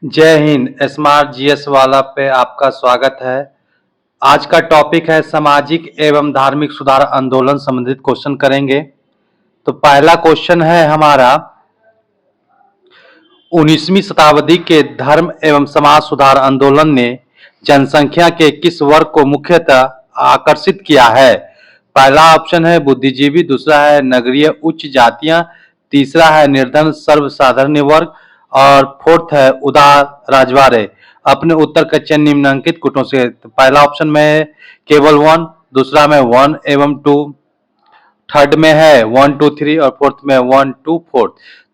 जय Hind. Smart GS वाला पे आपका स्वागत है। आज का टॉपिक है सामाजिक एवं धार्मिक सुधार आंदोलन संबंधित क्वेश्चन करेंगे। तो पहला क्वेश्चन है हमारा, 19वीं शताब्दी के धर्म एवं समाज सुधार आंदोलन ने जनसंख्या के किस वर्ग को मुख्यतः आकर्षित किया है? पहला ऑप्शन है बुद्धिजीवी, दूसरा है नगरीय उच्च जातियां, तीसरा है निर्धन सर्वसाधारण वर्ग और फोर्थ है उदार राजवाड़े। अपने उत्तर का चयन निम्नलिखित गुटों से। तो पहला ऑप्शन में है केवल वन, दूसरा में वन एवं टू, थर्ड में है वन टू थ्री और फोर्थ में वन टू फोर्थ।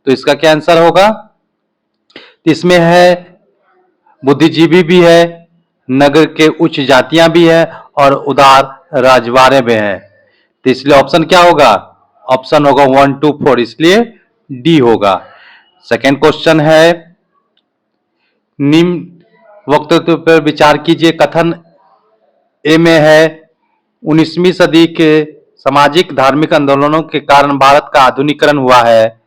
तो इसका क्या आंसर होगा? इसमें है बुद्धिजीवी भी है, नगर के उच्च जातियां भी है और उदार राजवाड़े में है। तो इसलिए ऑप्शन क्या होगा? ऑप्शन होगा वन टू फोर, इसलिए डी होगा। सेकेंड क्वेश्चन है, निम्न वक्तव्य पर विचार कीजिए। कथन ए में है 19वीं सदी के सामाजिक धार्मिक आंदोलनों के कारण भारत का आधुनिकीकरण हुआ है।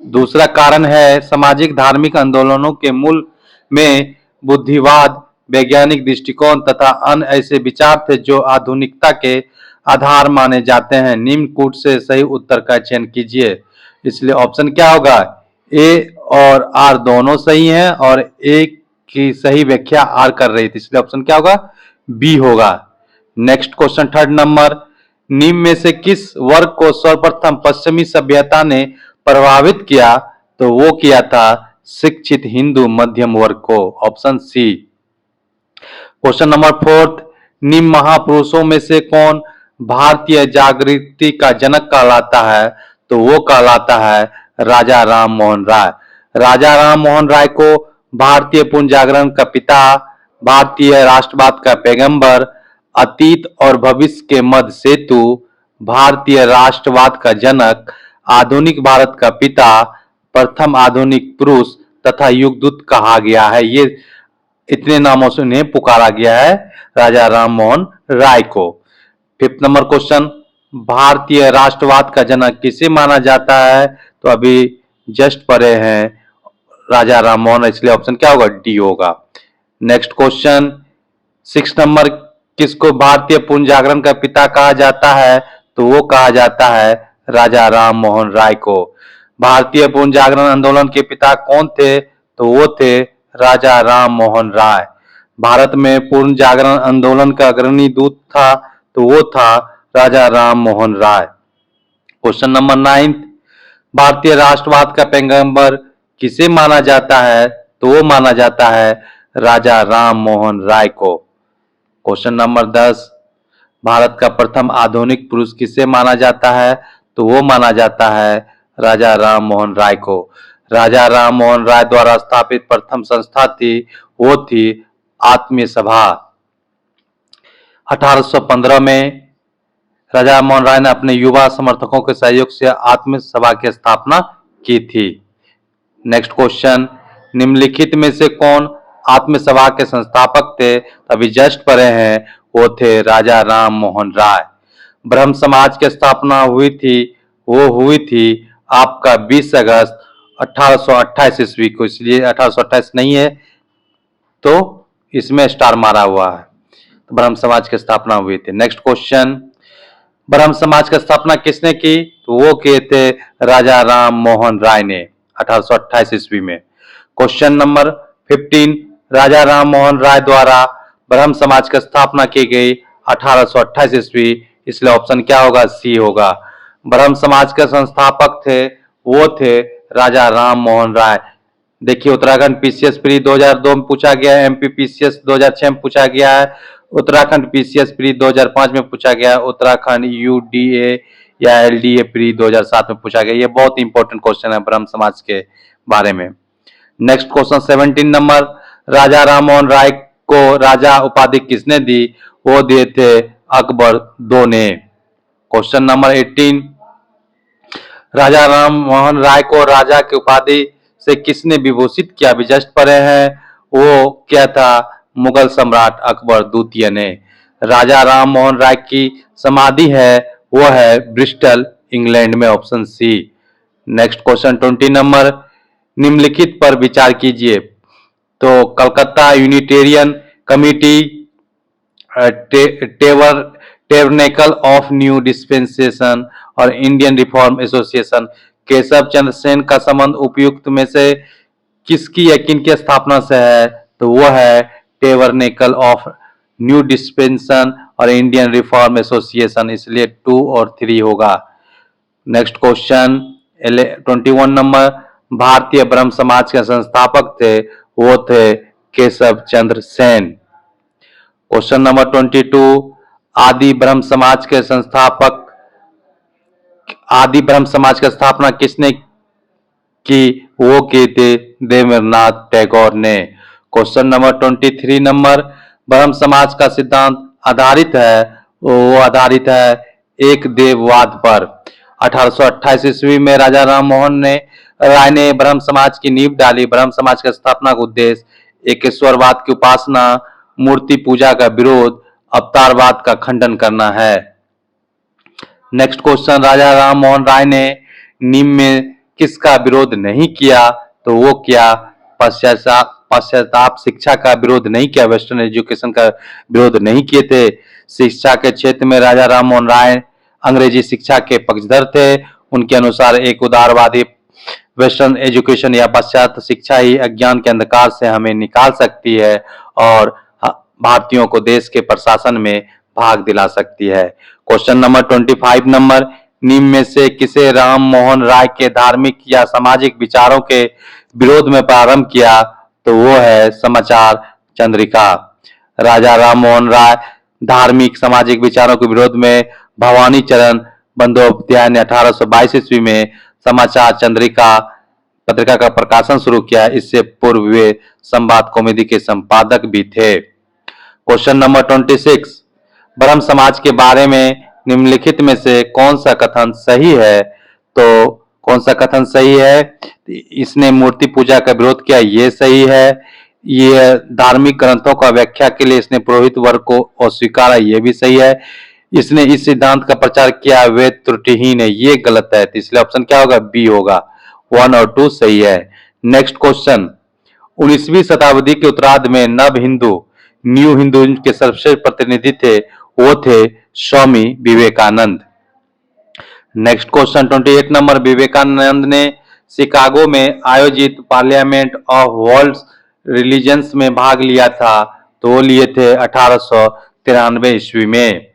दूसरा कारण है सामाजिक धार्मिक आंदोलनों के मूल में बुद्धिवाद, वैज्ञानिक दृष्टिकोण तथा अन्य ऐसे विचार थे जो आधुनिकता के आधार माने जाते हैं। निम्न कूट से सही उत्तर का चयन कीजिए। इसलिए ऑप्शन क्या होगा? ए और आर दोनों सही हैं और ए की सही व्याख्या आर कर रही थी, इसलिए ऑप्शन क्या होगा? बी होगा। नेक्स्ट क्वेश्चन, थर्ड नंबर, निम्न में से किस वर्ग को सर्वप्रथम पश्चिमी सभ्यता ने प्रभावित किया? तो वो किया था शिक्षित हिंदू मध्यम वर्ग को, option C. Question number fourth, निम्न महापुरुषों में से कौन भारतीय जागृति का जनक कहलाता है? तो वो कहलाता है राजा राम मोहन राय। राजा राम मोहन राय को भारतीय पुनर्जागरण का पिता, भारतीय राष्ट्रवाद का पैगंबर, अतीत और भविष्य के मध्य सेतु, भारतीय राष्ट्रवाद का जनक, आधुनिक भारत का पिता, प्रथम आधुनिक पुरुष तथा युगदूत कहा गया है। ये इतने नामों से उन्हें पुकारा गया है राजा राम मोहन राय को। फिफ्थ नंबर क्वेश्चन, भारतीय राष्ट्रवाद का जनक किसे माना जाता है? तो अभी जस्ट पढ़े हैं राजा राम मोहन, इसलिए ऑप्शन क्या होगा? डी होगा। नेक्स्ट क्वेश्चन, सिक्स नंबर, किसको भारतीय पुनर्जागरण का पिता कहा जाता है? तो वो कहा जाता है राजा राम मोहन राय को। भारतीय पुनर्जागरण आंदोलन के पिता कौन थे? तो वो थे राजा राम मोहन राय। भारत में पूर्ण जागरण आंदोलन का अग्रणी दूत था, तो वो था राजा Ram Mohan Roy. Question number ninth, भारतीय राष्ट्रवाद का पैगंबर किसे माना जाता है? तो वो माना जाता है राजा राम मोहन राय को। क्वेश्चन नंबर 10, भारत का प्रथम आधुनिक पुरुष किसे माना जाता है? तो वो माना जाता है राजा राम मोहन राय को। राजा राम मोहन राय द्वारा स्थापित प्रथम संस्था थी, वो थी आत्मीय सभा। 1815 में राजा मोहन राय ने अपने युवा समर्थकों के सहयोग से आत्मीय सभा की स्थापना की थी। नेक्स्ट क्वेश्चन, निम्नलिखित में से कौन आत्मीय सभा के संस्थापक थे? अभी जस्ट पढ़े हैं, वो थे राजा राम मोहन राय। ब्रह्म समाज की स्थापना हुई थी, वो हुई थी आपका 20 अगस्त 1828 ईस्वी को, इसलिए 1828 नहीं है तो इसमें स्टार मारा हुआ है। तो ब्रह्म समाज की स्थापना हुई थी। नेक्स्ट क्वेश्चन, ब्रह्म समाज की स्थापना किसने की? तो वो किए थे राजा राम मोहन राय ने 1828 ईस्वी में। क्वेश्चन नंबर 15, राजा राम मोहन राय द्वारा ब्रह्म समाज की स्थापना की गई 1828 ईस्वी, इसलिए ऑप्शन क्या होगा? सी होगा। ब्रह्म समाज के संस्थापक थे, वो थे राजा राम मोहन राय। देखिए, उत्तराखंड पीसीएस प्री 2002 में पूछा गया है, एमपी पीसीएस 2006 में पूछा गया है, उत्तराखंड पीसीएस प्री 2005 में पूछा गया है, उत्तराखंड यूडीए या एलडीए प्री 2007 में पूछा गया। ये बहुत इंपॉर्टेंट क्वेश्चन है ब्रह्म समाज के बारे में। नेक्स्ट क्वेश्चन 17 नंबर, राजा राम मोहन राय को राजा उपाधि किसने दी? वो दिए थे अकबर II ने। क्वेश्चन नंबर 18, राजा राम मोहन राय को राजा की उपाधि से किसने विभूषित किया? अभी जस्ट पढ़े हैं, वो क्या था? मुगल सम्राट अकबर द्वितीय ने। राजा राम मोहन राय की समाधि है, वो है ब्रिस्टल इंग्लैंड में, option C. Next question 20 number, निम्नलिखित पर विचार कीजिए। तो कलकत्ता यूनिटेरियन कमिटी, टेवर टेबरनेकल ऑफ न्यू डिस्पेंसेशन और Indian reform association. Keshav Chandra Sen का संबंध उपयुक्त में से किसकी या किनकी स्थापना से है? तो वो है टेबरनेकल ऑफ न्यू डिस्पेंसेशन और इंडियन रिफॉर्म एसोसिएशन, इसलिए 2 और 3 होगा। नेक्स्ट क्वेश्चन 21 नंबर, भारतीय ब्रह्म समाज के संस्थापक थे, वो थे केशव चंद्र सेन। क्वेश्चन नंबर 22, आदि ब्रह्म समाज के संस्थापक, आदि ब्रह्म समाज की स्थापना किसने की? वो की थी देवेंद्रनाथ टैगोर ने। क्वेश्चन नंबर 23 नंबर, ब्रह्म समाज का सिद्धांत आधारित है, वो आधारित है एक देववाद पर। 1828 ईस्वी में राजा राम मोहन राय ने ब्रह्म समाज की नींव डाली। ब्रह्म समाज की स्थापना का उद्देश्य एकेश्वरवाद की उपासना, मूर्ति पूजा का विरोध, अवतारवाद का खंडन करना है। नेक्स्ट क्वेश्चन, राजा राम मोहन राय ने नीम में किसका विरोध नहीं किया? तो वो किया पाश्चात्य शिक्षा का विरोध नहीं किया, वेस्टर्न एजुकेशन का विरोध नहीं किए थे। शिक्षा के क्षेत्र में राजा राम मोहन राय अंग्रेजी शिक्षा के पक्षधर थे। उनके अनुसार एक उदारवादी वेस्टर्न एजुकेशन या पाश्चात्य शिक्षा ही अज्ञान के अंधकार से हमें निकाल सकती है और भारतीयों को देश के प्रशासन में भाग दिला सकती है। क्वेश्चन नंबर 25 नंबर, निम्न में से किसे राम मोहन राय के धार्मिक या सामाजिक विचारों के विरोध में प्रारंभ किया? तो वो है समाचार चंद्रिका। राजा राम मोहन राय धार्मिक सामाजिक विचारों के विरोध में भवानी चरण बंदोपाध्याय ने 1822 ईस्वी में समाचार चंद्रिका पत्रिका का प्रकाशन शुरू किया। इससे पूर्व वे संवाद कॉमेडी के संपादक भी थे। क्वेश्चन नंबर 26, ब्रह्म समाज के बारे में निम्नलिखित में से कौन सा कथन सही है? तो कौन सा कथन सही है? इसने मूर्ति पूजा का विरोध किया, ये सही है। ये धार्मिक ग्रंथों का व्याख्या के लिए इसने पुरोहित वर्ग को अस्वीकारा, ये भी सही है। इसने इस सिद्धांत का प्रचार किया, वे त्रुटिहीन है, ये गलत है। तो इसलिए ऑप्शन क्या होगा? बी होगा। 1 और 2 सही है। नेक्स्ट क्वेश्चन, 19वीं शताब्दी के उत्तरार्ध में नव हिंदू न्यू हिंदू के सर्वश्रेष्ठ प्रतिनिधि थे, वो थे Swami Vivekananda. Next question 28 number, Vivekananda ने शिकागो में आयोजित पार्लियामेंट ऑफ वर्ल्ड रिलीजन्स में भाग लिया था, तो वो लिए थे 1893 ईस्वी में।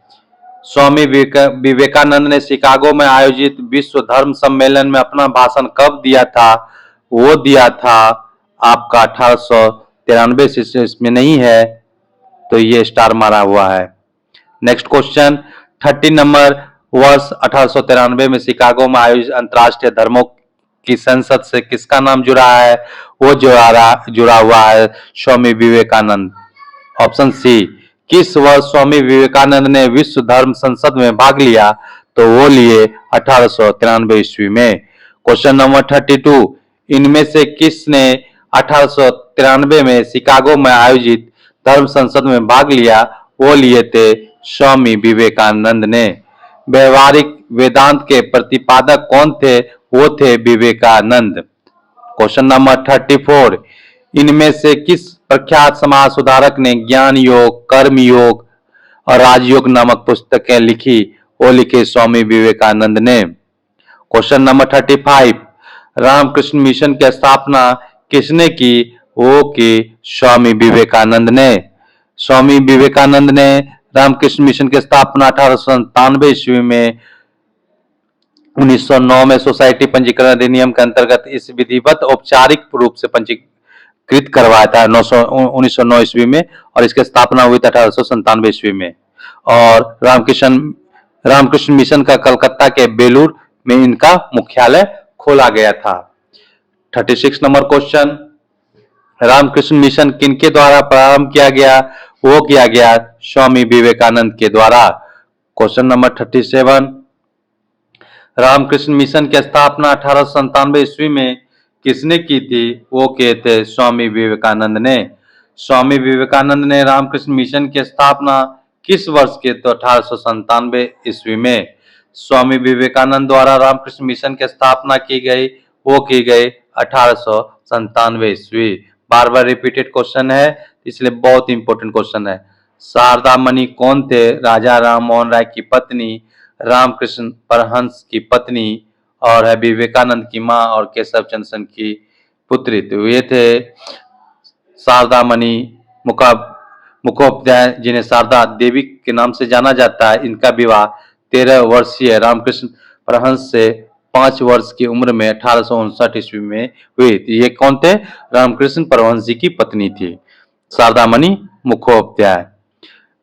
स्वामी विवेकानंद ने शिकागो में आयोजित विश्व धर्म सम्मेलन में अपना भाषण कब दिया था? वो दिया था आपका 1893 इसमें नहीं है, तो ये स्टार मारा हुआ है। नेक्स्ट क्वेश्चन 30 नंबर, वर्ष 1893 में शिकागो में आयोजित अंतर्राष्ट्रीय धर्मों की संसद से किसका नाम जुड़ा है? वो जुड़ा हुआ है स्वामी विवेकानंद। Option C. किस वर्ष स्वामी विवेकानंद ने विश्व धर्म संसद में भाग लिया? तो वो लिए 1893 ईस्वी में। क्वेश्चन नंबर 32, इनमें से किसने 1893 में शिकागो में आयोजित धर्म संसद में भाग लिया? वो लिए थे स्वामी विवेकानंद ने। व्यवहारिक वेदांत के प्रतिपादक कौन थे? वो थे विवेकानंद। क्वेश्चन नंबर 34, इनमें से किस प्रख्यात समाज सुधारक ने ज्ञान योग, कर्म योग और राजयोग नामक पुस्तकें लिखी? वो लिखे स्वामी विवेकानंद ने। क्वेश्चन नंबर 35, रामकृष्ण मिशन की स्थापना किसने की? वो की स्वामी विवेकानंद ने। स्वामी विवेकानंद ने रामकृष्ण मिशन की स्थापना 1897 ईस्वी में 1909 में सोसाइटी पंजीकरण अधिनियम के अंतर्गत इस विधिवत औपचारिक रूप से पंजीकृत करवाया था 1909 ईस्वी में, और इसकी स्थापना हुई थी 1897 ईस्वी में। और रामकृष्ण मिशन का कलकत्ता के बेलूर में इनका मुख्यालय खोला गया था। 36 नंबर क्वेश्चन, रामकृष्ण मिशन किनके द्वारा प्रारंभ किया गया? वो किया गया स्वामी विवेकानंद के द्वारा। क्वेश्चन नंबर 37, रामकृष्ण मिशन की स्थापना 1897 ईस्वी में किसने की थी? वो किए थे स्वामी विवेकानंद ने। स्वामी विवेकानंद ने रामकृष्ण मिशन की स्थापना किस वर्ष की? तो 1897 ईस्वी में। स्वामी विवेकानंद द्वारा रामकृष्ण मिशन की स्थापना की गई, वो की गई 1897 ईस्वी। बार बार रिपीटेड क्वेश्चन है, इसलिए बहुत इंपॉर्टेंट क्वेश्चन है। शारदा मणि कौन थे? राजा राम मोहन राय की पत्नी, रामकृष्ण परमहंस की पत्नी और है विवेकानंद की मां और केशव चंद्र सेन की पुत्री। तो ये थे शारदा मणि मुखोपाध्याय, जिन्हें शारदा देवी के नाम से जाना जाता है। इनका विवाह 13 वर्षीय रामकृष्ण परमहंस से 5 वर्ष की उम्र में 1859 ईस्वी में हुई थी। ये कौन थे? रामकृष्ण परमहंस जी की पत्नी थी शारदा मणि मुखोपाध्याय।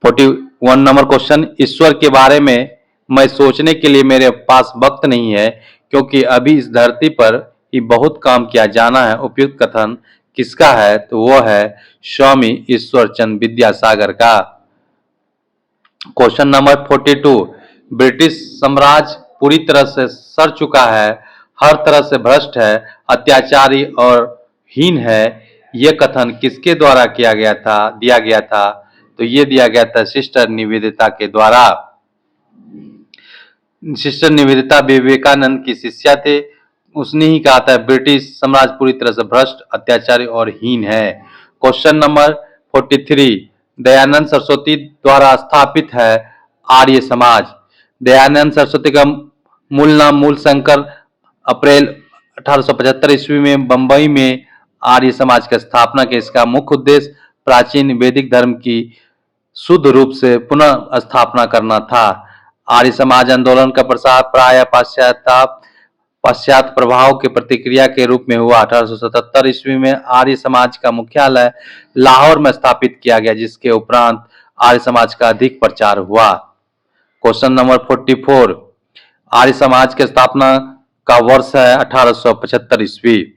41 नंबर क्वेश्चन, ईश्वर के बारे में मैं सोचने के लिए मेरे पास वक्त नहीं है, क्योंकि अभी इस धरती पर ही बहुत काम किया जाना है। उपयुक्त कथन किसका है? तो वो है स्वामी ईश्वर चंद्र विद्यासागर का। क्वेश्चन नंबर 42, ब्रिटिश साम्राज्य पूरी तरह से सड़ चुका है, हर तरह से भ्रष्ट है, अत्याचारी और हीन है। यह कथन किसके द्वारा दिया गया था? तो ये दिया गया था सिस्टर निवेदिता के द्वारा। सिस्टर निवेदिता विवेकानंद की शिष्या थे। उसने ही कहा था ब्रिटिश साम्राज्य पूरी तरह से भ्रष्ट, अत्याचारी और हीन है। क्वेश्चन नंबर 43, दयानंद सरस्वती द्वारा स्थापित है आर्य समाज। दयानंद सरस्वती का मूल नाम मूलशंकर अप्रैल 1875 ईस्वी में बंबई में आर्य समाज की स्थापना की। इसका मुख्य उद्देश्य प्राचीन वैदिक धर्म की शुद्ध रूप से पुनः स्थापना करना था। आर्य समाज आंदोलन का प्रसार प्राय पाश्चात्य प्रभाव के प्रतिक्रिया के रूप में हुआ। 1877 ईस्वी में आर्य समाज का मुख्यालय लाहौर में स्थापित किया गया, जिसके उपरांत आर्य समाज का अधिक प्रचार हुआ। क्वेश्चन नंबर 44, आर्य समाज की स्थापना का वर्ष है 1875 ईस्वी।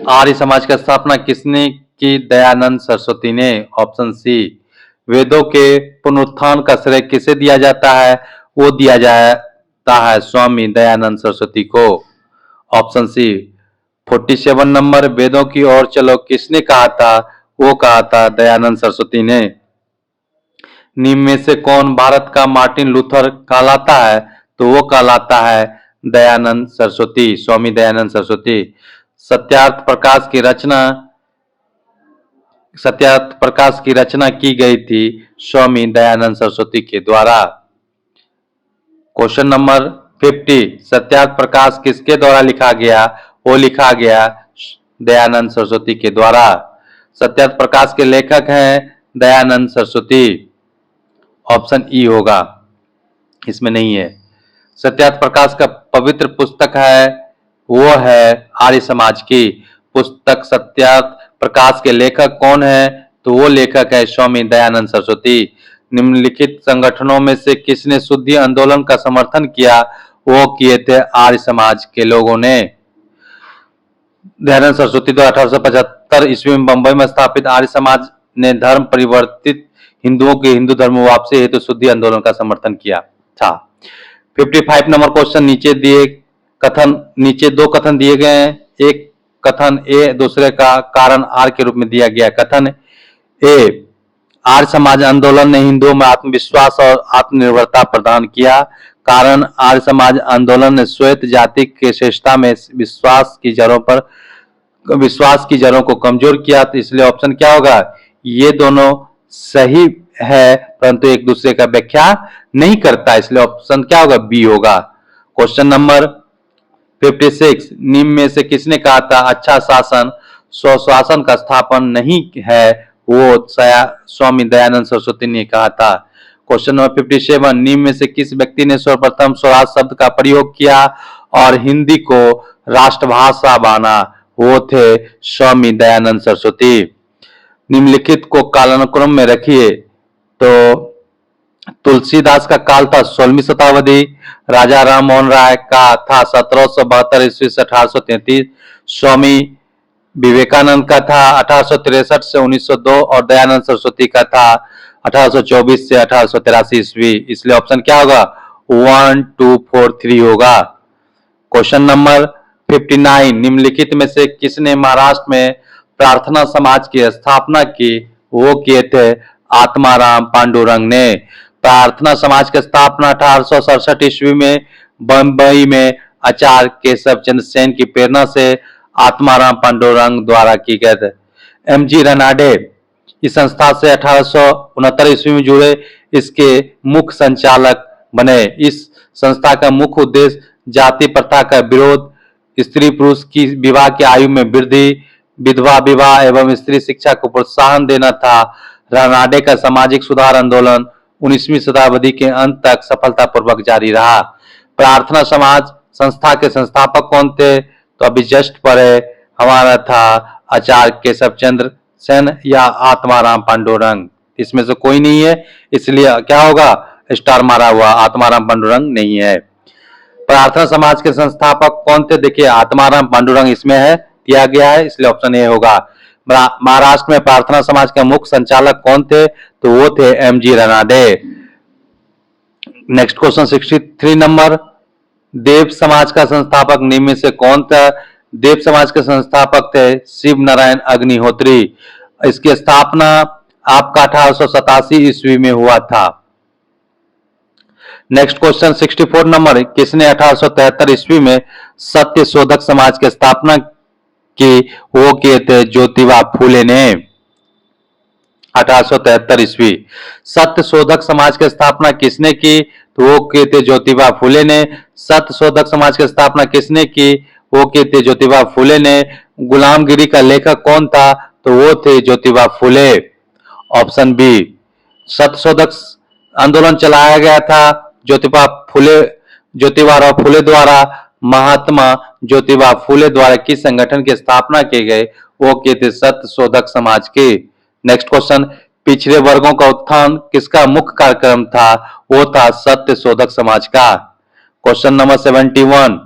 आर्य समाज की स्थापना किसने की? दयानंद सरस्वती ने। Option C. वेदों के पुनरुत्थान का श्रेय किसे दिया जाता है? वो दिया जाता है स्वामी दयानंद सरस्वती को। ऑप्शन सी। 47 नंबर, वेदों की ओर चलो किसने कहा था? वो कहा था दयानंद सरस्वती ने। निम्न में से कौन भारत का मार्टिन लूथर कहलाता है? तो वो कहलाता है दयानंद सरस्वती, स्वामी दयानंद सरस्वती। सत्यार्थ प्रकाश की रचना की गई थी स्वामी दयानंद सरस्वती के द्वारा। क्वेश्चन नंबर 50, सत्यार्थ प्रकाश किसके द्वारा लिखा गया? वो लिखा गया दयानंद सरस्वती के द्वारा। सत्यार्थ प्रकाश के लेखक हैं दयानंद सरस्वती। ऑप्शन ई होगा, इसमें नहीं है। सत्यार्थ प्रकाश का पवित्र पुस्तक है वो है आर्य समाज की पुस्तक। सत्यार्थ प्रकाश के लेखक कौन है? तो वो लेखक है स्वामी दयानंद सरस्वती। निम्नलिखित संगठनों में से किसने शुद्धि आंदोलन का समर्थन किया? वो किए थे आर्य समाज के लोगों ने। दयानंद सरस्वती द्वारा 1875 ईस्वी में बंबई में स्थापित आर्य समाज ने धर्म परिवर्तित हिंदुओं के हिंदू धर्म वापसी हेतु शुद्धि आंदोलन का समर्थन किया था। 55 नंबर क्वेश्चन, नीचे दो कथन दिए गए हैं। एक कथन ए दूसरे का कारण आर के रूप में दिया गया। कथन ए, आर्य समाज आंदोलन ने हिंदुओं में आत्मविश्वास और आत्मनिर्भरता प्रदान किया। कारण, आर्य समाज आंदोलन ने श्वेत जाति के श्रेष्ठता में विश्वास की जड़ों को कमजोर किया। तो इसलिए ऑप्शन क्या होगा? ये दोनों सही है, परंतु एक दूसरे का व्याख्या नहीं करता, इसलिए ऑप्शन क्या होगा? बी होगा। क्वेश्चन नंबर 56, निम्न में से किसने कहा था अच्छा शासन स्वशासन का स्थापन नहीं है? वो स्वामी दयानंद सरस्वती ने कहा था। क्वेश्चन नंबर 57, निम्न में से किस व्यक्ति ने सर्वप्रथम स्वराज शब्द का प्रयोग किया और हिंदी को राष्ट्रभाषा माना? वो थे स्वामी दयानंद सरस्वती। निम्नलिखित को कालानुक्रम में रखिए। तो तुलसीदास का काल था 16वीं शताब्दी, राजा राम मोहन राय का था 1772 ईस्वी से 1833, स्वामी विवेकानंद का था 1863 से 1902 और दयानंद सरस्वती का था 1824 से 1883 ईस्वी। इसलिए ऑप्शन क्या होगा? 1, 2, 4, 3 होगा। क्वेश्चन नंबर 59, निम्नलिखित में से किसने महाराष्ट्र में प्रार्थना समाज की स्थापना की? वो किए थे आत्माराम पांडुरंग ने। प्रार्थना समाज की स्थापना 1867 ईस्वी में बंबई में आचार्य केशव चंद्र सेन की प्रेरणा से आत्माराम पांडुरंग द्वारा की गई थी। एमजी रनाडे इस संस्था से 1869 ईस्वी में जुड़े, इसके मुख्य संचालक बने। इस संस्था का मुख्य उद्देश्य जाति प्रथा का विरोध, स्त्री पुरुष की विवाह की आयु में वृद्धि, विधवा विवाह एवं स्त्री शिक्षा को प्रोत्साहन देना था। रनाडे का सामाजिक सुधार आंदोलन 19वीं शताब्दी के अंत तक सफलतापूर्वक जारी रहा। प्रार्थना समाज संस्था के संस्थापक कौन थे? तो अभी जस्ट पढ़े हमारा था आचार्य केशव चंद्र सेन या आत्माराम पांडुरंग। इसमें से कोई नहीं है, इसलिए क्या होगा? स्टार मारा हुआ, आत्माराम पांडुरंग नहीं है। प्रार्थना समाज के संस्थापक कौन थे? देखिए आत्माराम पांडुरंग इसमें है, दिया गया है, इसलिए ऑप्शन ए होगा। महाराष्ट्र में प्रार्थना समाज के मुख्य संचालक कौन थे? तो वो थे MG Ranade. Next question 63 number, Dev Samaj का संस्थापक निम्न में से कौन था? देव समाज के संस्थापक थे शिव नारायण अग्निहोत्री। इसकी स्थापना आपका 1887 ईस्वी में हुआ था। नेक्स्ट क्वेश्चन 64 नंबर, किसने 1873 ईस्वी में सत्य शोधक समाज की स्थापना की? वो किए थे ज्योतिबा फूले ने। 1873 ईस्वी। सत्य शोधक समाज की स्थापना किसने की? तो वो किए थे ज्योतिबा फूले ने। सत्य शोधक समाज की स्थापना किसने की? वो किए थे ज्योतिबा फूले ने। गुलामगिरी का लेखक कौन था? तो वो थे ज्योतिबा फूले। Option B. सत्य शोधक आंदोलन चलाया गया था ज्योतिबा फूले द्वारा। महात्मा ज्योतिबा फूले द्वारा किस संगठन की स्थापना की गई? वो किए थे सत्य शोधक समाज की। नेक्स्ट क्वेश्चन, पिछड़े वर्गों का उत्थान किसका मुख्य कार्यक्रम था? वो था सत्य शोधक समाज का। क्वेश्चन नंबर 71,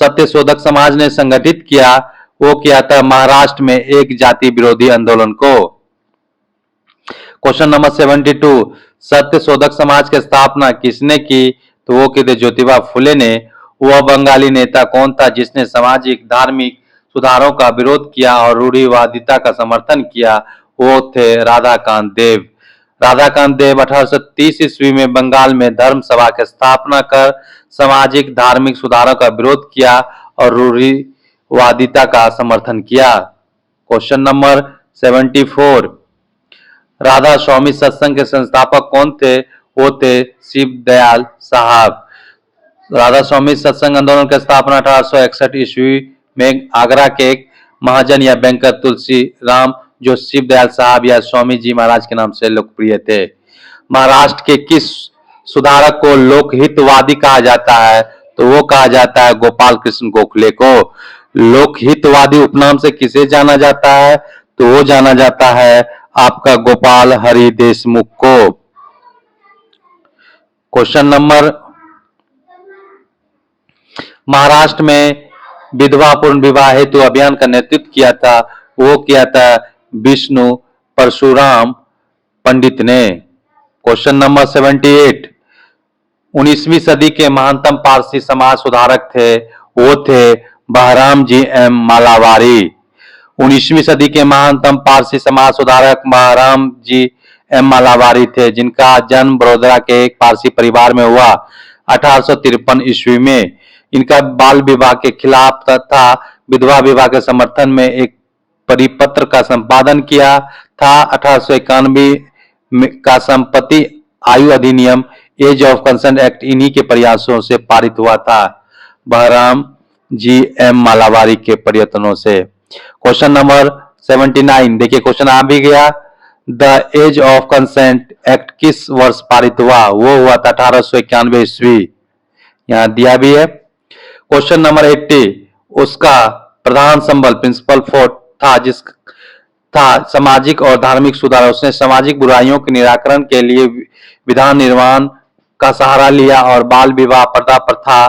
सत्य शोधक समाज ने संगठित किया, वो किया था महाराष्ट्र में एक जाति विरोधी आंदोलन को। क्वेश्चन नंबर 72, सत्य शोधक समाज की स्थापना किसने की? तो वो की थे ज्योतिबा फूले ने। वह बंगाली नेता कौन था जिसने सामाजिक धार्मिक सुधारों का विरोध किया और रूढ़िवादिता का समर्थन किया? वो थे राधाकांत देव। राधाकांत देव 1830 ईस्वी में बंगाल में धर्म सभा की स्थापना कर सामाजिक धार्मिक सुधारों का विरोध किया और रूढ़िवादिता का समर्थन किया। क्वेश्चन नंबर 74, राधा स्वामी सत्संग के संस्थापक कौन थे? वो थे शिव दयाल साहब। राधा स्वामी सत्संग आंदोलन की स्थापना 1861 ईस्वी में आगरा के एक महाजन या बैंकर तुलसी राम, जो शिव दयाल साहब या स्वामी जी महाराज के नाम से लोकप्रिय थे। महाराष्ट्र के किस सुधारक को लोकहितवादी कहा जाता है? तो वो कहा जाता है गोपाल कृष्ण गोखले को। लोकहितवादी उपनाम से किसे जाना जाता है? तो वो जाना जाता है आपका गोपाल हरि देशमुख को। क्वेश्चन नंबर, महाराष्ट्र में विधवा पूर्ण विवाह हेतु अभियान का नेतृत्व किया था, वो किया था विष्णु परशुराम पंडित ने। क्वेश्चन नंबर 78, 19वीं सदी के महानतम पारसी समाज सुधारक थे, वो थे बहराम जी एम मालावारी। 19वीं सदी के महानतम पारसी समाज सुधारक बहराम जी एम मालावारी थे, जिनका जन्म बड़ौदा के एक पारसी परिवार में हुआ 1853 ईस्वी में। इनका बाल विवाह के खिलाफ तथा विधवा विवाह के समर्थन में एक परिपत्र का संपादन किया था। 1891 का संपत्ति आयु अधिनियम एज ऑफ कंसेंट एक्ट इन्हीं के प्रयासों से पारित हुआ था, बहराम जी एम मालावारी के प्रयत्नों से। क्वेश्चन नंबर 79, देखिए क्वेश्चन आ भी गया, the age of consent act किस वर्ष पारित हुआ? वो हुआ था 1891 ईस्वी, यहाँ दिया भी है। क्वेश्चन नंबर 80, उसका प्रधान संबल प्रिंसिपल फोर्ट था सामाजिक और धार्मिक सुधार। उसने सामाजिक बुराइयों के निराकरण के लिए विधान निर्माण का सहारा लिया और बाल विवाह पर्दा प्रथा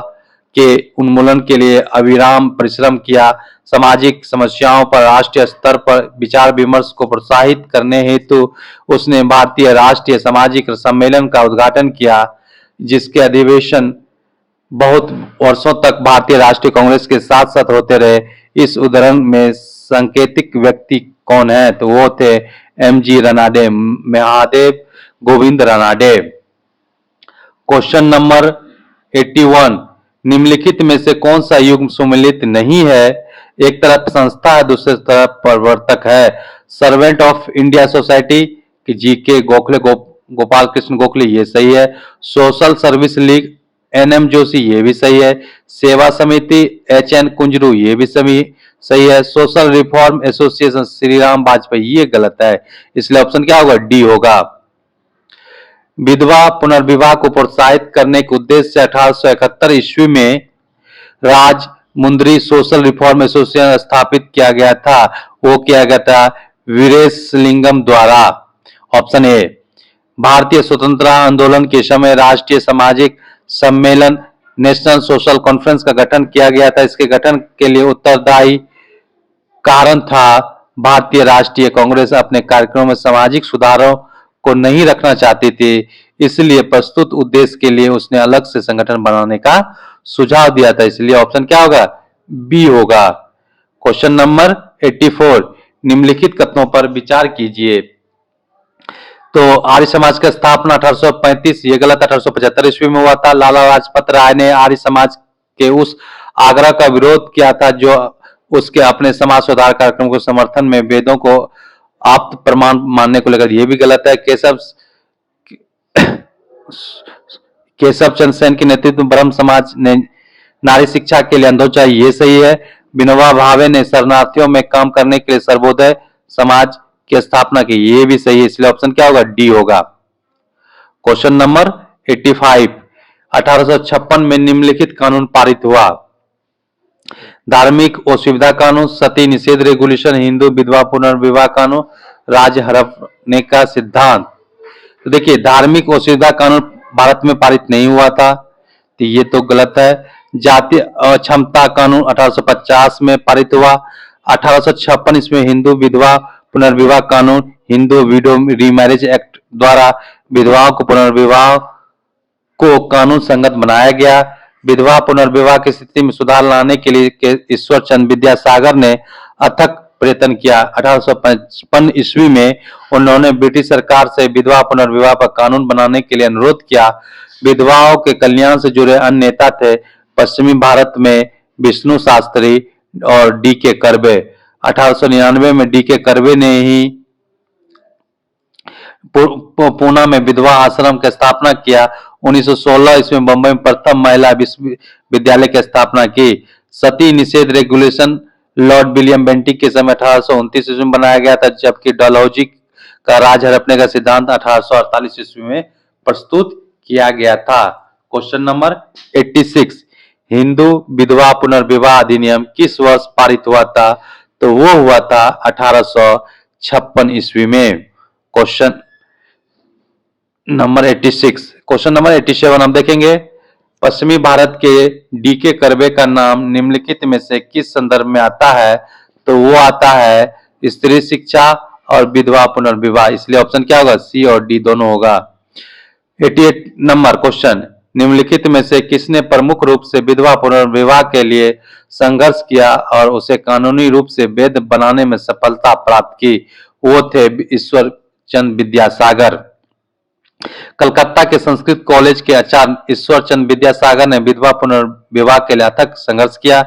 के उन्मूलन के लिए अविराम परिश्रम किया। सामाजिक समस्याओं पर राष्ट्रीय स्तर पर विचार विमर्श को प्रोत्साहित करने हेतु उसने भारतीय राष्ट्रीय सामाजिक सम्मेलन का उद्घाटन किया, जिसके अधिवेशन बहुत वर्षों तक भारतीय राष्ट्रीय कांग्रेस के साथ साथ होते रहे। इस उदाहरण में सांकेतिक व्यक्ति कौन है? तो वो थे MG Ranade, Mahadev Govind Ranade. Question number 81, निम्नलिखित में से कौन सा युग्म सुमेलित नहीं है? एक तरफ संस्था है, दूसरी तरफ प्रवर्तक है। सर्वेंट ऑफ इंडिया सोसाइटी कि जी.के. गोखले, गोपाल कृष्ण गोखले, ये सही है। Social service league N M. Joshi, ये भी सही है। सेवा समिति एच.एन. कुंजरू, ये भी सही है। Social reform association Shri Ram Vajpayee, ये गलत है। इसलिए ऑप्शन क्या होगा? डी होगा। विधवा पुनर्विवाह को प्रोत्साहित करने के उद्देश्य से 1871 ईस्वी में राज मुंदरी सोशल रिफॉर्म एसोसिएशन स्थापित किया गया था। वो किया गया था वीरेशलिंगम द्वारा। Option A. भारतीय स्वतंत्रता आंदोलन के समय राष्ट्रीय सामाजिक सम्मेलन नेशनल सोशल कॉन्फ्रेंस का गठन किया गया था। इसके गठन के लिए उत्तरदायी कारण था भारतीय राष्ट्रीय कांग्रेस अपने कार्यक्रमों में सामाजिक सुधारों को नहीं रखना चाहती थी, इसलिए प्रस्तुत उद्देश्य के लिए उसने अलग से संगठन बनाने का सुझाव दिया था। इसलिए ऑप्शन क्या होगा? बी होगा। क्वेश्चन नंबर 84, निम्नलिखित कथनों पर विचार कीजिए। तो आर्य समाज का स्थापना 1835, ये गलत, 1875 ईस्वी में हुआ था। लाला लाजपत राय ने आर्य समाज के उस आग्रह का विरोध किया था जो उसके अपने समाज सुधार कार्यक्रम को समर्थन में वेदों को आप्त प्रमाण मानने को लेकर, ये भी गलत है। केशव चंद्र सेन के नेतृत्व में ब्रह्म समाज ने नारी शिक्षा के लिए अंधों चाहिए, ये सही है। विनोबा भावे ने शरणार्थियों में काम करने के लिए सर्वोदय समाज की स्थापना की, ये भी सही है। इसलिए ऑप्शन क्या होगा? डी होगा। क्वेश्चन नंबर 85, 1856 में निम्नलिखित कानून पारित हुआ। धार्मिक असुविधा कानून, सती निषेध रेगुलेशन, हिंदू विधवा पुनर्विवाह कानून, राज्य हड़पने का सिद्धांत। तो देखिए, धार्मिक असुविधा कानून भारत में पारित नहीं हुआ था, तो ये तो गलत है। जातीय अक्षमता कानून 1850 में पारित हुआ। 1856 इसमें हिंदू विधवा पुनर्विवाह कानून, हिंदू विडो रीमैरिज एक्ट द्वारा विधवाओं को पुनर्विवाह को कानून संगत बनाया गया। विधवा पुनर्विवाह की स्थिति में सुधार लाने के लिए ईश्वर चंद्र विद्यासागर ने अथक प्रयत्न किया। 1855 ईस्वी में उन्होंने ब्रिटिश सरकार से विधवा पुनर्विवाह पर कानून बनाने के लिए अनुरोध किया। विधवाओं के कल्याण से जुड़े अन्य नेता थे पश्चिमी भारत में विष्णु शास्त्री और डी.के. कर्वे। 1899 में डी.के. कर्वे ने ही पूना में विधवा आश्रम की स्थापना किया। 1916 इसमें बंबई में प्रथम महिला विश्वविद्यालय की स्थापना की। सती निषेध रेगुलेशन लॉर्ड विलियम बेंटिक के समय 1829 ईस्वी में बनाया गया था, जबकि डलहौजी का राज हड़पने का सिद्धांत 1848 ईस्वी में प्रस्तुत किया गया था। क्वेश्चन नंबर 86, हिंदू विधवा पुनर्विवाह अधिनियम किस वर्ष पारित हुआ था? तो वो हुआ था 1856 ईस्वी में। क्वेश्चन नंबर 86, क्वेश्चन नंबर 87 हम देखेंगे। पश्चिमी भारत के डी.के. कर्वे का नाम निम्नलिखित में से किस संदर्भ में आता है? तो वो आता है स्त्री शिक्षा और विधवा पुनर्विवाह। इसलिए ऑप्शन क्या होगा? सी और डी दोनों होगा। 88 नंबर क्वेश्चन, निम्नलिखित में से किसने प्रमुख रूप से विधवा पुनर्विवाह के लिए संघर्ष किया और उसे कानूनी रूप से वैध बनाने में सफलता प्राप्त की? वो थे ईश्वर चंद्र विद्यासागर। कलकत्ता के संस्कृत कॉलेज के आचार्य ईश्वर चंद्र विद्यासागर ने विधवा पुनर्विवाह के लिए अथक संघर्ष किया।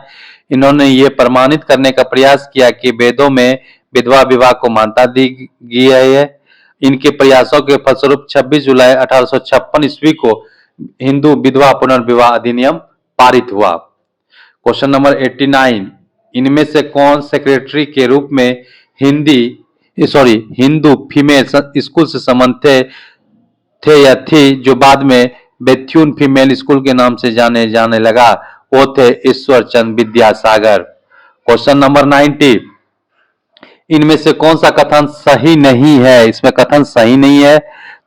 इन्होंने ये प्रमाणित करने का प्रयास किया कि वेदों में विधवा विवाह को मान्यता दी गई है। इनके प्रयासों के फलस्वरूप 26 जुलाई 1856 ईस्वी को हिंदू विधवा पुनर्विवाह अधिनियम पारित हुआ। क्वेश्चन नंबर 89, इनमें से कौन सेक्रेटरी के रूप में हिंदू फीमेल स्कूल से संबंधित थे या थी, जो बाद में बेथ्यून फीमेल स्कूल के नाम से जाने लगा? वो थे ईश्वर चंद्र विद्यासागर। क्वेश्चन नंबर 90, इनमें से कौन सा कथन सही नहीं है? इसमें कथन सही नहीं है,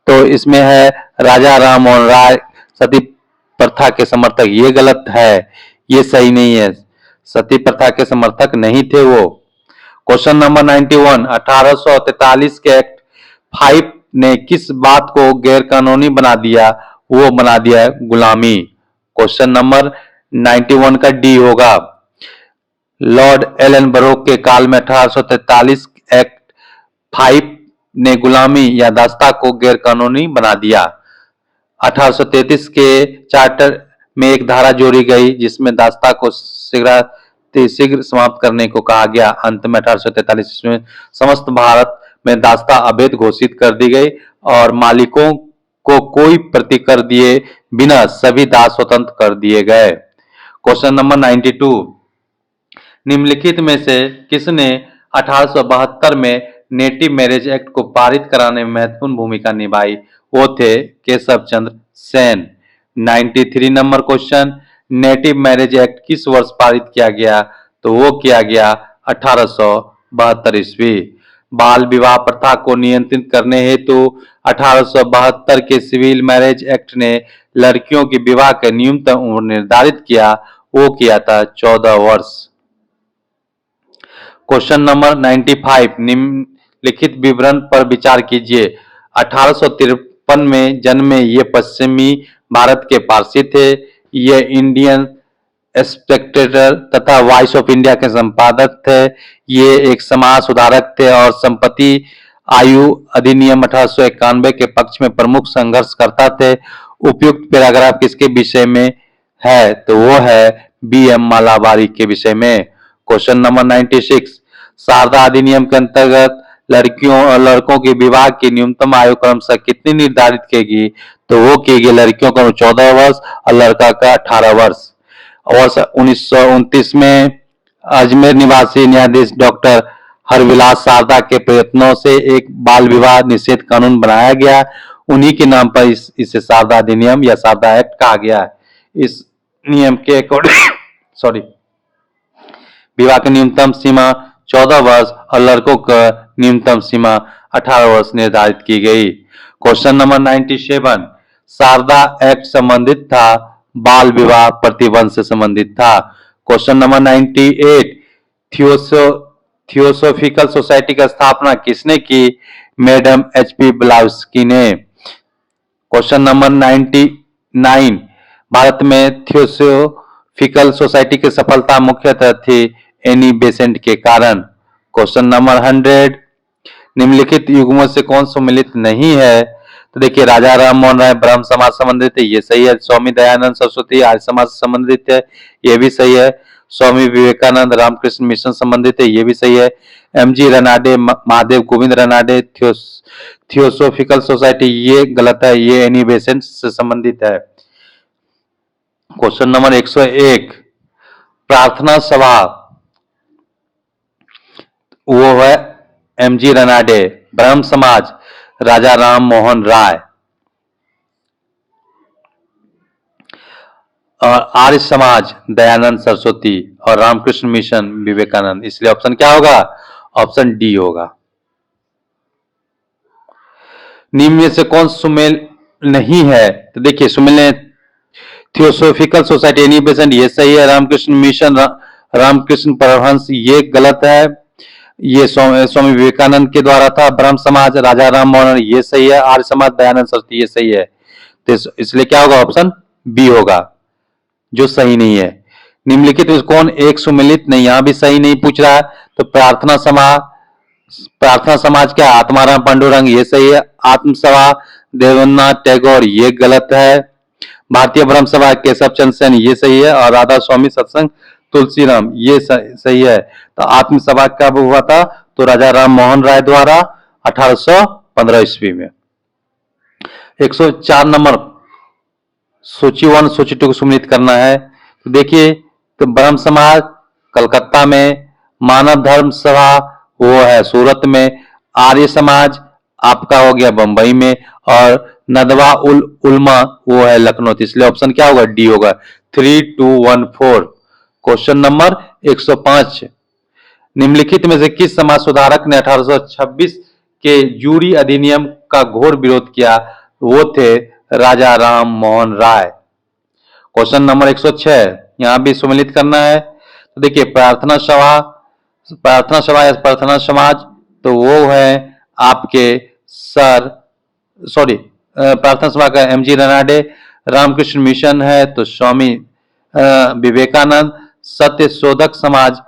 तो इसमें है राजा राम मोहन राय सती प्रथा के समर्थक, ये गलत है, ये सही नहीं है। सती प्रथा के समर्थक नहीं थे वो। क्वेश्चन नंबर 91, 1843 के एक्ट 5 ने किस बात को गैर कानूनी बना दिया? वो बना दिया गुलामी। क्वेश्चन नंबर 91 का डी होगा। लॉर्ड एलन बरो के काल में 1843 एक्ट 5 ने गुलामी या दासता को गैर कानूनी बना दिया। 1833 के चार्टर में एक धारा जोड़ी गई जिसमें दास्ता को शीघ्र समाप्त करने को कहा गया। अंत में 1843 ईस्वी में समस्त भारत में दास्ता अवैध घोषित कर दी गई और मालिकों को कोई प्रतिकर दिए बिना सभी दास स्वतंत्र कर दिए गए। क्वेश्चन नंबर 92, निम्नलिखित में से किसने 1872 में नेटिव मैरिज एक्ट को पारित कराने में महत्वपूर्ण भूमिका निभाई? वो थे Keshav Chandra Sen. 93 number question, native marriage act किस वर्ष पारित किया गया? तो वो किया गया 1872 ईस्वी। बाल विवाह प्रथा को नियंत्रित करने हेतु 1872 के सिविल मैरिज एक्ट ने लड़कियों की विवाह के न्यूनतम उम्र निर्धारित किया, वो किया था 14 वर्ष। क्वेश्चन नंबर 95, निम्नलिखित विवरण पर विचार कीजिए। 1853 में जन्मे ये पश्चिमी भारत के पारसी थे। ये इंडियन स्पेक्टेटर तथा वॉइस ऑफ इंडिया के संपादक थे। ये एक समाज सुधारक थे और संपत्ति आयु अधिनियम 1891 के पक्ष में प्रमुख संघर्षकर्ता थे। उपयुक्त पैराग्राफ किसके विषय में है? तो वो है B.M. मालाबारी के विषय में। क्वेश्चन नंबर 96, शारदा अधिनियम के अंतर्गत लड़कियों और लड़कों के विवाह की न्यूनतम आयु क्रमशः कितनी निर्धारित की गई? तो वो की गई लड़कियों का 14 वर्ष और लड़का का 18 वर्ष। वर्ष 1929 में अजमेर निवासी न्यायाधीश डॉक्टर हरविलास शारदा के प्रयत्नों से एक बाल विवाह निषेध कानून बनाया गया। उन्हीं के नाम पर इसे शारदा अधिनियम या शारदा एक्ट कहा गया है। इस नियम के अकॉर्डिंग विवाह की न्यूनतम सीमा 14 वर्ष और लड़कों का न्यूनतम सीमा 18 वर्ष निर्धारित की गई। क्वेश्चन नंबर 97, शारदा एक्ट संबंधित था, बाल विवाह प्रतिबंध से संबंधित था। क्वेश्चन नंबर 98, थियोसोफिकल सोसाइटी की स्थापना किसने की? Madam H.P. ब्लावस्की ने। क्वेश्चन नंबर 99, भारत में थियोसोफिकल सोसाइटी की सफलता मुख्यतः थी एनी बेसेंट के कारण। क्वेश्चन नंबर 100, निम्नलिखित युग्मों से कौन सम्मिलित नहीं है? तो देखिए, राजा राम मोहन राय ब्रह्म समाज संबंधित है, ये सही है। स्वामी दयानंद सरस्वती आर्य समाज से संबंधित है, ये भी सही है। स्वामी विवेकानंद रामकृष्ण मिशन संबंधित है, ये भी सही है। M.G. Ranade Mahadev Govind Ranade theosophical society, ये गलत है, ये एनी बेसेंट से संबंधित है। क्वेश्चन नंबर 101, प्रार्थना सभा, वो है M.G. रनाडे। ब्रह्म समाज राजा राम मोहन राय और आर्य समाज दयानंद सरस्वती और रामकृष्ण मिशन विवेकानंद। इसलिए ऑप्शन क्या होगा? ऑप्शन डी होगा। निम्न में से कौन सुमेल नहीं है? तो देखिए, Sumel theosophical society Annie Besant, ये सही है। रामकृष्ण मिशन रामकृष्ण परमहंस, ये गलत है, ये स्वामी विवेकानंद के द्वारा था। ब्रह्म समाज राजा राम मोहन, ये सही है। आर्य समाज दयानंद सरस्वती, ये सही है। तो इसलिए क्या होगा? ऑप्शन बी होगा, जो सही नहीं है। निम्नलिखित में कौन एक सुमेलित नहीं? यहां भी सही नहीं पूछ रहा है। तो प्रार्थना समाज क्या? आत्माराम पांडुरंग, ये सही है। आत्म सभा देवेंद्रनाथ टैगोर, ये गलत है। भारतीय ब्रह्म सभा केशव चंद्र सेन, ये सही है। और राधा स्वामी सत्संग तुलसीराम, ये सही है। तो आत्म सभा कब हुआ था? तो राजा राम मोहन राय द्वारा 1815 ईस्वी में। 104 नंबर, सूची 1 सूची 2 को सम्मिलित करना है। तो देखिए, तो ब्रह्म समाज कलकत्ता में, मानव धर्म सभा वो है सूरत में, आर्य समाज आपका हो गया बंबई में, और नदवा उल उलमा वो है लखनऊ। इसलिए ऑप्शन क्या होगा? डी होगा। 3214। क्वेश्चन नंबर 105, निम्नलिखित में से किस समाज सुधारक ने 1826 के जूरी अधिनियम का घोर विरोध किया? वो थे राजा राम मोहन राय। क्वेश्चन नंबर 106, यहां भी सम्मिलित करना है। तो देखिए, प्रार्थना सभा या प्रार्थना समाज, तो वो है आपके प्रार्थना सभा का M.G. रनाडे। रामकृष्ण मिशन है तो स्वामी विवेकानंद। सत्य शोधक समाज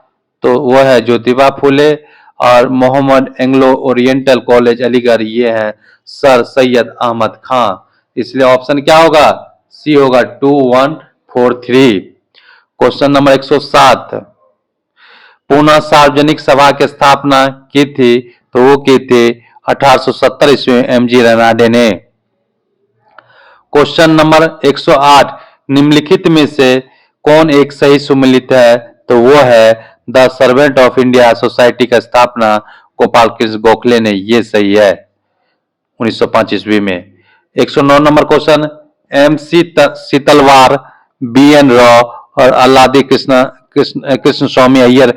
तो वो है ज्योतिबा फूले। और Mohammed Anglo Oriental college Aligarh, ये है सर सैयद अहमद खान। इसलिए ऑप्शन क्या होगा? सी होगा, 214। 43। क्वेश्चन नंबर 107, पुनः सार्वजनिक सभा की स्थापना की थी तो वो की थी 1870 ईस्वी में एम जी रनाडे ने। क्वेश्चन नंबर 108, निम्नलिखित में से कौन एक सही सुमेलित है तो वो है the servant of India society का स्थापना गोपाल कृष्ण गोखले ने, ये सही है 1905 ईस्वी में। 109 number question, M C Setalvad, B N Rau और अल्लादी कृष्ण स्वामी अय्यर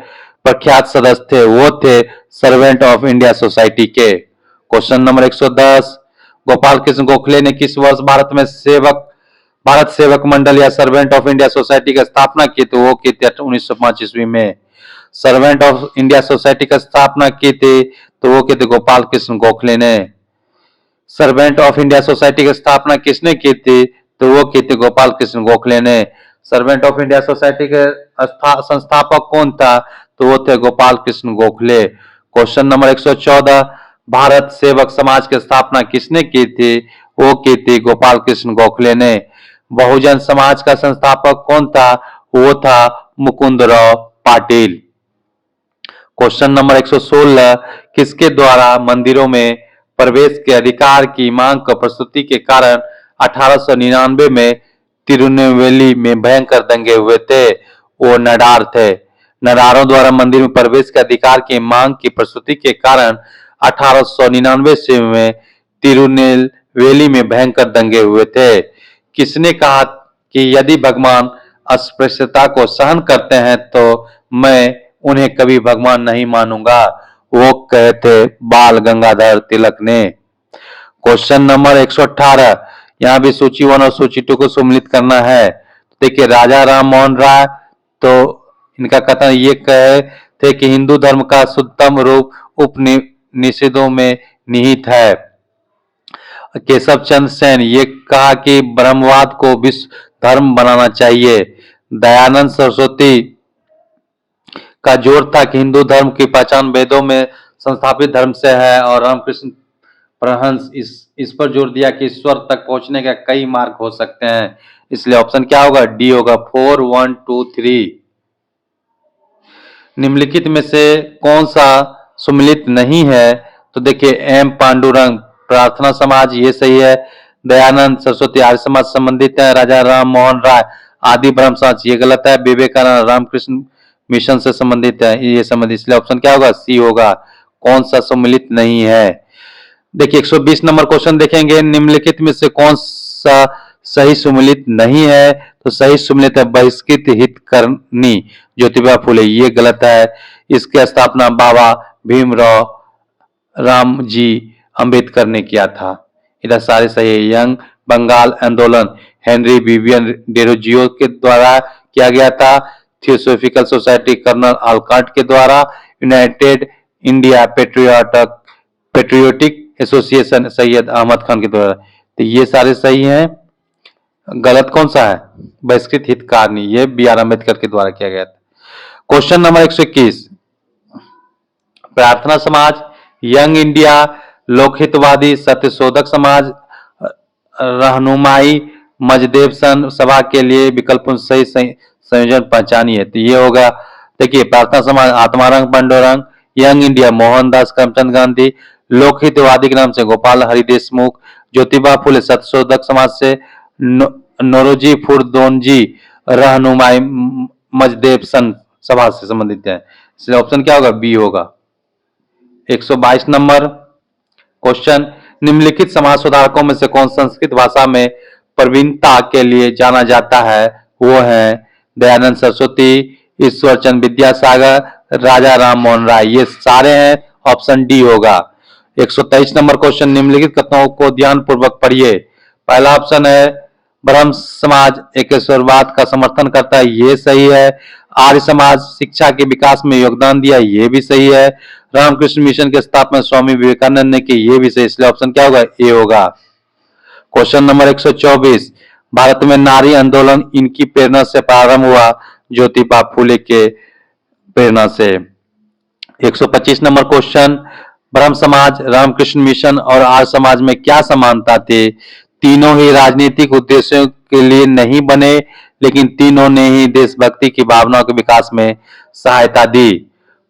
प्रख्यात सदस्य थे, वो थे सर्वेंट ऑफ इंडिया सोसाइटी के। क्वेश्चन नंबर 110, गोपाल कृष्ण गोखले ने किस वर्ष भारत सेवक मंडल या सर्वेंट ऑफ इंडिया सोसाइटी की स्थापना की तो वो की थी 1905 ईस्वी में। सर्वेंट ऑफ इंडिया सोसाइटी की स्थापना की थी तो वो की थी गोपाल कृष्ण गोखले ने। सर्वेंट ऑफ इंडिया सोसाइटी की स्थापना किसने की थी तो वो की थी गोपाल कृष्ण गोखले ने। सर्वेंट ऑफ इंडिया सोसाइटी के संस्थापक कौन था तो वो थे गोपाल कृष्ण गोखले। क्वेश्चन नंबर 114, भारत सेवक समाज की स्थापना किसने की थी वो की थी गोपाल कृष्ण गोखले ने। बहुजन समाज का संस्थापक कौन था वो था मुकुंदराव पाटिल। क्वेश्चन नंबर 116, किसके द्वारा मंदिरों में प्रवेश के अधिकार की मांग को प्रस्तुति के कारण 1899 में तिरुनेलवेली में भयंकर दंगे हुए थे, वो नडार थे। नडारों द्वारा मंदिर में प्रवेश के अधिकार की मांग की प्रस्तुति के कारण 1899 ईस्वी में तिरुनेलवेली में भयंकर दंगे हुए थे। किसने कहा कि यदि भगवान अस्पृश्यता को सहन करते हैं तो मैं उन्हें कभी भगवान नहीं मानूंगा, वो कहे थे बाल गंगाधर तिलक ने। क्वेश्चन नंबर 118, यहाँ भी सूची 1 और सूची 2 को सम्मिलित करना है। देखिए राजा राम मोहन राय, तो इनका कथन ये कहे थे कि हिंदू धर्म का शुद्धतम रूप उपनिषदों में निहित है। केशव चंद्र सेन ये कहा कि ब्रह्मवाद को विश्व धर्म बनाना चाहिए। दयानंद सरस्वती का जोर था कि हिंदू धर्म की पहचान वेदों में संस्थापित धर्म से है, और रामकृष्ण परमहंस इस पर जोर दिया कि ईश्वर तक पहुंचने के कई मार्ग हो सकते हैं। इसलिए ऑप्शन क्या होगा, डी होगा 4, 1, 2, 3। निम्नलिखित में से कौन सा सुमिलित नहीं है तो देखिए एम पांडुरंग प्रार्थना समाज, ये सही है। दयानंद सरस्वती आर्य समाज संबंधित है। राजा राम मोहन राय आदि ब्रह्म समाज, ये गलत है। विवेकानंद रामकृष्ण मिशन से संबंधित है, ये संबंधित, इसलिए ऑप्शन क्या होगा, सी होगा। कौन सा सम्मिलित नहीं है। देखिए 120 नंबर क्वेश्चन देखेंगे, निम्नलिखित में से कौन सा सही सुमिलित नहीं है तो सही सुमिलित है बहिष्कृत हितकर्णी ज्योतिबा फुले, ये गलत है। इसकी स्थापना बाबा भीमराव रामजी अंबेडकर ने किया था। इधर सारे सही है। यंग बंगाल आंदोलन हेनरी विवियन डेरोजियो के द्वारा किया गया था। थियोसोफिकल सोसाइटी कर्नल आलकाट के द्वारा। United India Patriotic Association Syed Ahmad Khan के द्वारा। तो ये सारे सही हैं। गलत कौन सा है, बहिष्कृत हितकारिणी, ये बी आर अम्बेडकर के द्वारा किया गया था। क्वेश्चन नंबर 121, प्रार्थना समाज, यंग इंडिया, लोकहितवादी सत्यशोधक समाज, रहनुमाई मजदेव सन सभा के लिए विकल्पों सही संयोजन पहचानिए। तो ये होगा, देखिए प्रार्थना समाज आत्मारंग पांडुरंग, यंग इंडिया मोहनदास करमचंद गांधी, लोकहितवादी के नाम से गोपाल हरि देशमुख, ज्योतिबा फुले सत्यशोधक समाज से नौरोजी फुरदोनजी, रहनुमाई मजदेव सन सभा से संबंधित है। इसलिए ऑप्शन क्या होगा, बी होगा। 122 नंबर क्वेश्चन, निम्नलिखित समाज सुधारकों में से कौन संस्कृत भाषा में प्रवीणता के लिए जाना जाता है, वो है दयानंद सरस्वती, ईश्वर चंद्र विद्यासागर, राजा राम मोहन राय, ये सारे हैं। ऑप्शन डी होगा। 123 नंबर क्वेश्चन, निम्नलिखित कथनों को ध्यान पूर्वक पढ़िए। पहला ऑप्शन है ब्रह्म समाज एकेश्वरवाद का समर्थन करता है, ये सही है। आर्य समाज शिक्षा के विकास में योगदान दिया, ये भी सही है। रामकृष्ण मिशन की स्थापना स्वामी विवेकानंद ने की, ये भी सही, इसलिए ऑप्शन क्या होगा, ए होगा। क्वेश्चन नंबर 124, भारत में नारी आंदोलन इनकी प्रेरणा से प्रारंभ हुआ, ज्योतिबा फुले के प्रेरणा से। 125 नंबर क्वेश्चन, ब्रह्म समाज, रामकृष्ण मिशन और आर्य समाज में क्या समानता थी। तीनों ही राजनीतिक उद्देश्यों के लिए नहीं बने, लेकिन तीनों ने ही देशभक्ति की भावना के विकास में सहायता दी।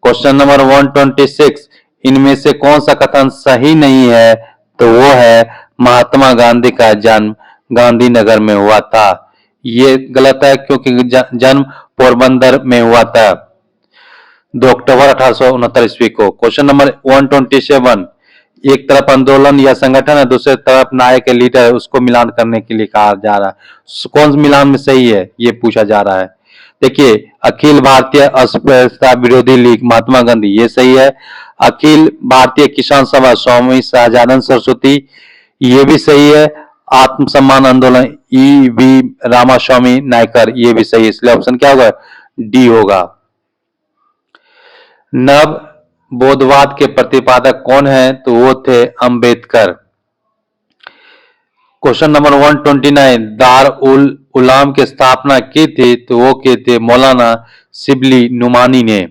क्वेश्चन नंबर 126, इनमें से कौन सा कथन सही नहीं है? तो वो है महात्मा गांधी का जन्म गांधीनगर में हुआ था। ये गलत है क्योंकि जन्म पोरबंदर में हुआ था 2 अक्टूबर 1869 ईस्वी को। क्वेश्चन नंबर 127, एक तरफ आंदोलन या संगठन है, दूसरे तरफ नायक या लीडर है, उसको मिलान करने के लिए कहा जा रहा है। कौन मिलान में सही है ये पूछा जा रहा है। देखिए, अखिल भारतीय अस्पृश्यता विरोधी लीग महात्मा गांधी, ये सही है। अखिल भारतीय किसान सभा स्वामी सहजानंद सरस्वती, ये भी सही है। आत्मसम्मान आंदोलन ई.वी. रामास्वामी नायकर, ये भी सही है। इसलिए ऑप्शन क्या होगा? डी होगा। नव बोधवाद के प्रतिपादक कौन है? तो वो थे अंबेडकर। क्वेश्चन नंबर 129, दार उल उलाम की स्थापना की थी? तो वो की थे मौलाना शिबली नुमानी ने।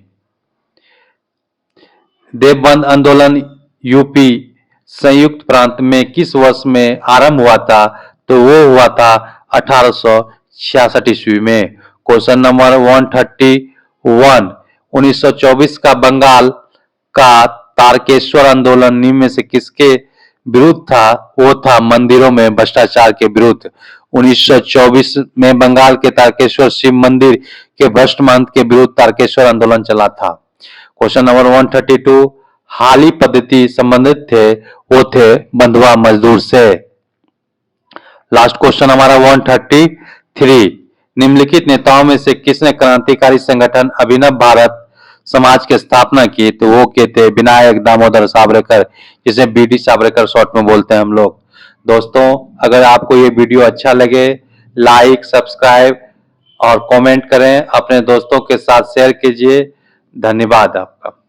देवबंद आंदोलन यूपी संयुक्त प्रांत में किस वर्ष में आरंभ हुआ था? तो वो हुआ था 1866 ईस्वी में। क्वेश्चन नंबर 131, 1924 का बंगाल का तारकेश्वर आंदोलन निम्न में से किसके विरुद्ध था? वो था मंदिरों में भ्रष्टाचार के विरुद्ध। 1924 में बंगाल के तारकेश्वर शिव मंदिर के भ्रष्ट महंत के विरुद्ध तारकेश्वर आंदोलन चला था। क्वेश्चन नंबर 132, हाली पद्धति संबंधित थे? वो थे बंधुआ मजदूर से। लास्ट क्वेश्चन हमारा 133, निम्नलिखित नेताओं में से किसने क्रांतिकारी संगठन अभिनव भारत समाज की स्थापना की? तो वो के थे विनायक दामोदर सावरकर, जिसे बीडी सावरकर शॉर्ट में बोलते हैं हम लोग। दोस्तों, अगर आपको ये वीडियो अच्छा लगे, लाइक, सब्सक्राइब और कमेंट करें, अपने दोस्तों के साथ शेयर कीजिए। धन्यवाद आपका।